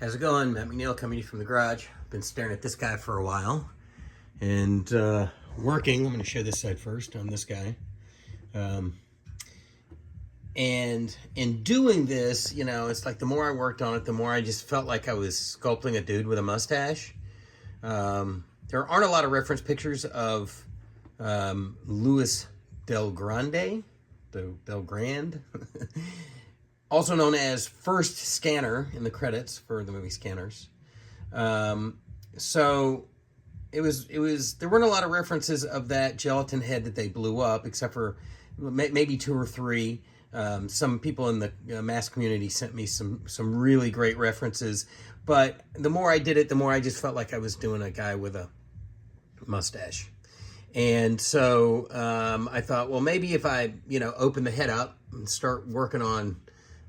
How's it going? Matt McNeil coming to you from the garage. Been staring at this guy for a while and working. I'm going to show this side first on this guy. And in doing this, you know, it's like the more I worked on it, the more I just felt like I was sculpting a dude with a mustache. There aren't a lot of reference pictures of Louis Del Grande, also known as First Scanner in the credits for the movie Scanners. So it was there weren't a lot of references of that gelatin head that they blew up, except for maybe two or three. Some people in the mass community sent me some really great references, but the more I did it, the more I just felt like I was doing a guy with a mustache. And so I thought, well, maybe if I, open the head up and start working on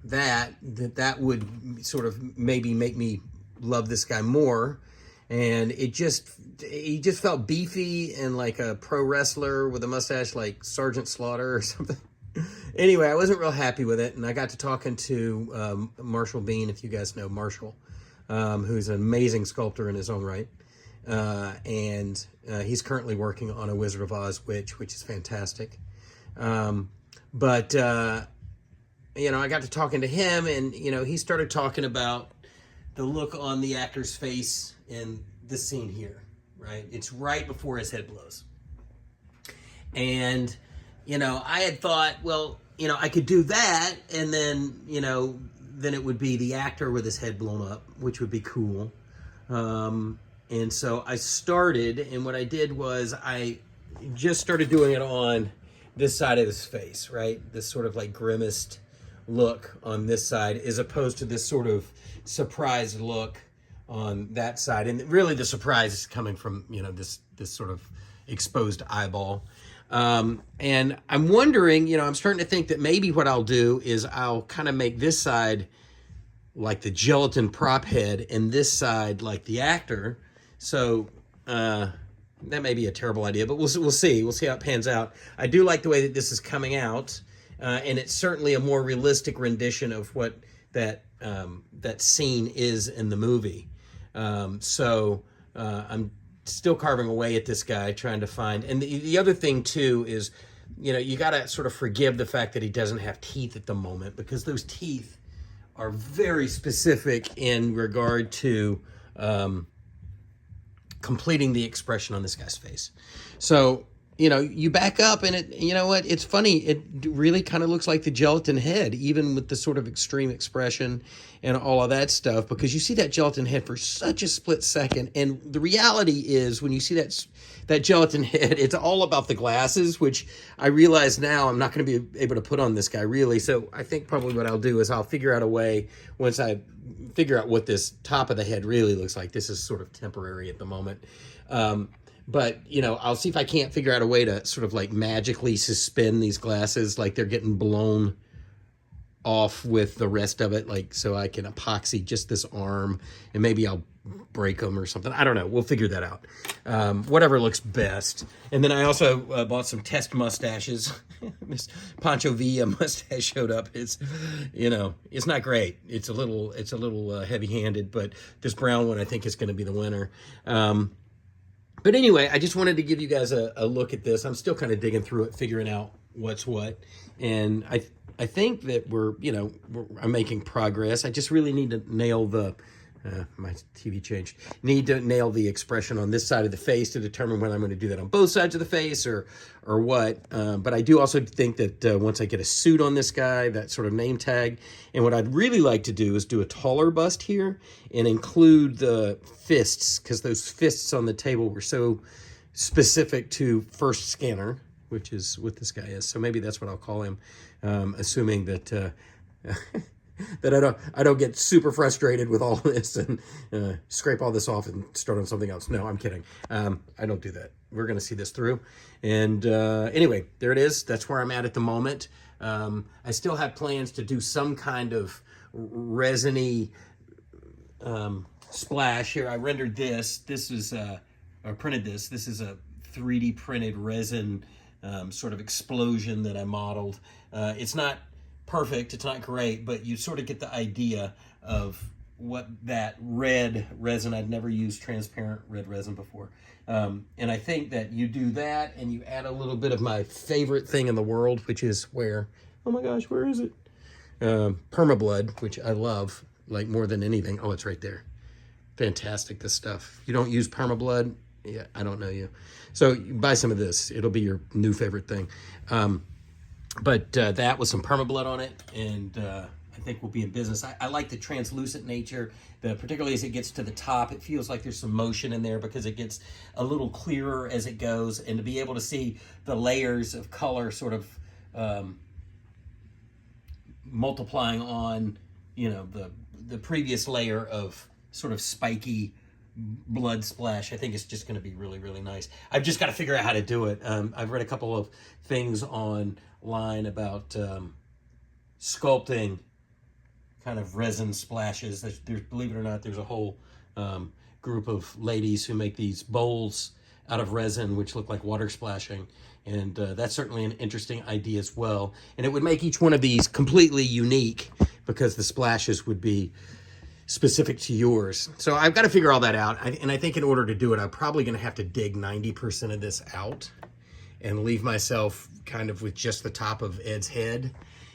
that would sort of maybe make me love this guy more. And he just felt beefy and like a pro wrestler with a mustache, like Sergeant Slaughter or something. Anyway, I wasn't real happy with it, and I got to talking to Marshall Bean, if you guys know Marshall, who's an amazing sculptor in his own right. And he's currently working on a Wizard of Oz witch, which is fantastic. I got to talking to him, and, he started talking about the look on the actor's face in this scene here, right? It's right before his head blows. And, I had thought, well, I could do that, and then, then it would be the actor with his head blown up, which would be cool. And so I started, and what I did was I just started doing it on this side of his face, right? This sort of like grimaced look on this side, as opposed to this sort of surprised look on that side. And really the surprise is coming from, this sort of exposed eyeball. And I'm wondering, I'm starting to think that maybe what I'll do is I'll kind of make this side like the gelatin prop head and this side like the actor. So that may be a terrible idea, but we'll see. We'll see how it pans out. I do like the way that this is coming out, and it's certainly a more realistic rendition of what that scene is in the movie. I'm still carving away at this guy, trying to find. And the other thing too is, you got to sort of forgive the fact that he doesn't have teeth at the moment, because those teeth are very specific in regard to completing the expression on this guy's face. So, you back up and it's funny. It really kind of looks like the gelatin head, even with the sort of extreme expression and all of that stuff, because you see that gelatin head for such a split second. And the reality is, when you see that gelatin head, it's all about the glasses, which I realize now I'm not going to be able to put on this guy really. So I think probably what I'll do is I'll figure out a way, once I figure out what this top of the head really looks like. This is sort of temporary at the moment. But, I'll see if I can't figure out a way to sort of like magically suspend these glasses like they're getting blown off with the rest of it, like so I can epoxy just this arm, and maybe I'll break them or something. I don't know. We'll figure that out. Whatever looks best. And then I also bought some test mustaches. Miss Pancho Villa mustache showed up. It's, it's not great. It's a little heavy-handed, but this brown one I think is going to be the winner. But anyway, I just wanted to give you guys a look at this. I'm still kind of digging through it, figuring out what's what. And I think that I'm making progress. I just really need to nail my TV changed. Need to nail the expression on this side of the face to determine whether I'm going to do that on both sides of the face or what. But I do also think that once I get a suit on this guy, that sort of name tag, and what I'd really like to do is do a taller bust here and include the fists, because those fists on the table were so specific to First Scanner, which is what this guy is. So maybe that's what I'll call him, assuming that that I don't get super frustrated with all of this and scrape all this off and start on something else. No, I'm kidding. I don't do that. We're going to see this through. And anyway, there it is. That's where I'm at the moment. I still have plans to do some kind of resiny splash here. I rendered this. This is, or printed this. This is a 3D printed resin sort of explosion that I modeled. It's not perfect, it's not great, but you sort of get the idea of what that red resin, I'd never used transparent red resin before. And I think that you do that and you add a little bit of my favorite thing in the world, which is where, oh my gosh, where is it? Permablood, which I love like more than anything. Oh, it's right there. Fantastic, this stuff. If you don't use permablood, yeah, I don't know you. So you buy some of this. It'll be your new favorite thing. But that with some permablood on it, and I think we'll be in business. I like the translucent nature, particularly as it gets to the top. It feels like there's some motion in there because it gets a little clearer as it goes, and to be able to see the layers of color sort of multiplying on, you know, the previous layer of sort of spiky blood splash, I think it's just going to be really, really nice. I've just got to figure out how to do it. I've read a couple of things online about sculpting kind of resin splashes. There's, believe it or not, there's a whole group of ladies who make these bowls out of resin which look like water splashing, and that's certainly an interesting idea as well. And it would make each one of these completely unique because the splashes would be specific to yours. So I've got to figure all that out. And I think in order to do it, I'm probably going to have to dig 90% of this out and leave myself kind of with just the top of Ed's head.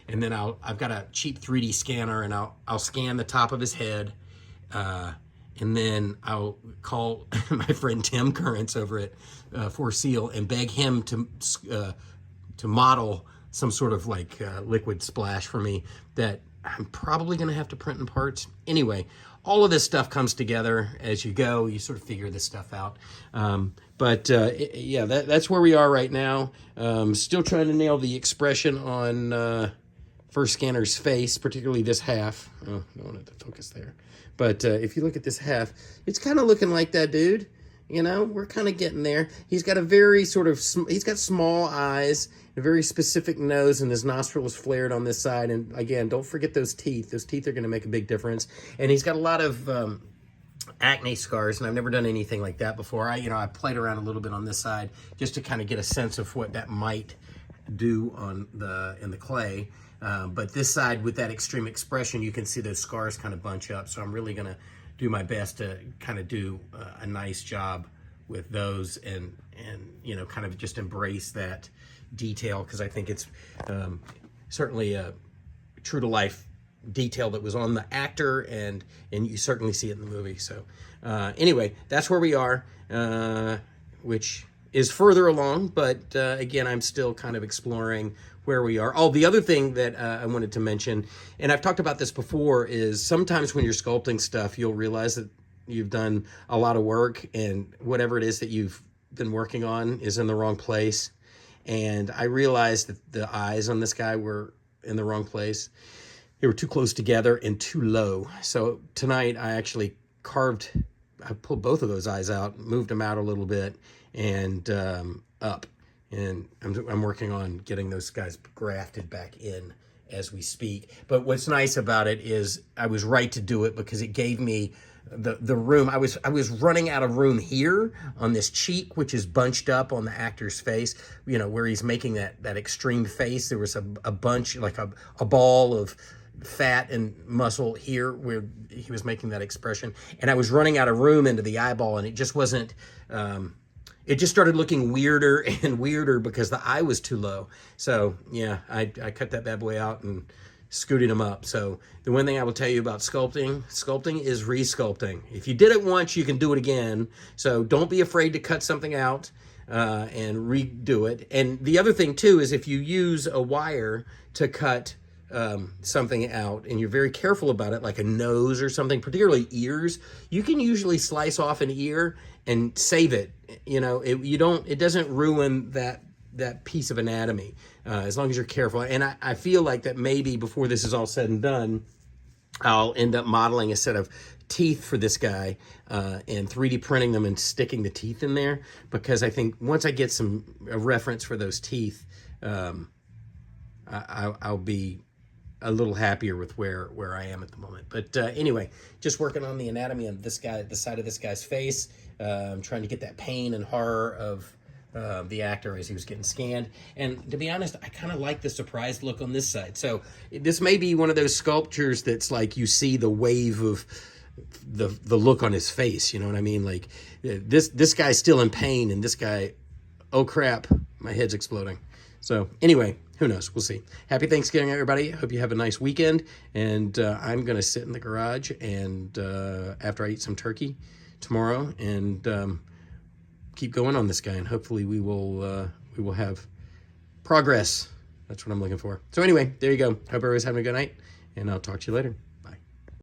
And then I've got a cheap 3D scanner, and I'll scan the top of his head. And then I'll call my friend Tim Currents over at For Seal and beg him to model some sort of like liquid splash for me that I'm probably going to have to print in parts. Anyway, all of this stuff comes together as you go. You sort of figure this stuff out. Yeah, that's where we are right now. Still trying to nail the expression on First Scanner's face, particularly this half. Oh, I wanted to focus there. But if you look at this half, it's kind of looking like that dude. You know, we're kind of getting there. He's got a very sort of, he's got small eyes, a very specific nose, and his nostril is flared on this side. And again, don't forget those teeth. Those teeth are going to make a big difference. And he's got a lot of acne scars, and I've never done anything like that before. I played around a little bit on this side just to kind of get a sense of what that might do on in the clay. But this side with that extreme expression, you can see those scars kind of bunch up. So I'm really going to do my best to kind of do a nice job with those and you know, kind of just embrace that detail, because I think it's certainly a true to life detail that was on the actor, and you certainly see it in the movie. So anyway, that's where we are, which is further along, but again, I'm still kind of exploring where we are. Oh, the other thing that I wanted to mention, and I've talked about this before, is sometimes when you're sculpting stuff, you'll realize that you've done a lot of work and whatever it is that you've been working on is in the wrong place. And I realized that the eyes on this guy were in the wrong place. They were too close together and too low. So tonight I actually I pulled both of those eyes out, moved them out a little bit, and up. And I'm working on getting those guys grafted back in as we speak. But what's nice about it is I was right to do it because it gave me the room. I was running out of room here on this cheek, which is bunched up on the actor's face, you know, where he's making that extreme face. There was a bunch, like a ball of fat and muscle here where he was making that expression. And I was running out of room into the eyeball, and it just wasn't... it just started looking weirder and weirder because the eye was too low. So yeah, I cut that bad boy out and scooted him up. So the one thing I will tell you about sculpting is resculpting. If you did it once, you can do it again. So don't be afraid to cut something out and redo it. And the other thing too is if you use a wire to cut something out and you're very careful about it, like a nose or something, particularly ears, you can usually slice off an ear and save it. You know, it doesn't ruin that piece of anatomy as long as you're careful. And I feel like that maybe before this is all said and done, I'll end up modeling a set of teeth for this guy and 3D printing them and sticking the teeth in there, because I think once I get a reference for those teeth, I'll be a little happier with where I am at the moment. But anyway, just working on the anatomy of this guy, the side of this guy's face. I'm trying to get that pain and horror of the actor as he was getting scanned. And to be honest, I kind of like the surprised look on this side. So this may be one of those sculptures that's like you see the wave of the look on his face. You know what I mean? Like this guy's still in pain, and this guy, oh crap, my head's exploding. So anyway, who knows? We'll see. Happy Thanksgiving, everybody. Hope you have a nice weekend. And I'm going to sit in the garage and after I eat some turkey tomorrow and keep going on this guy. And hopefully we will have progress. That's what I'm looking for. So anyway, there you go. Hope everybody's having a good night, and I'll talk to you later.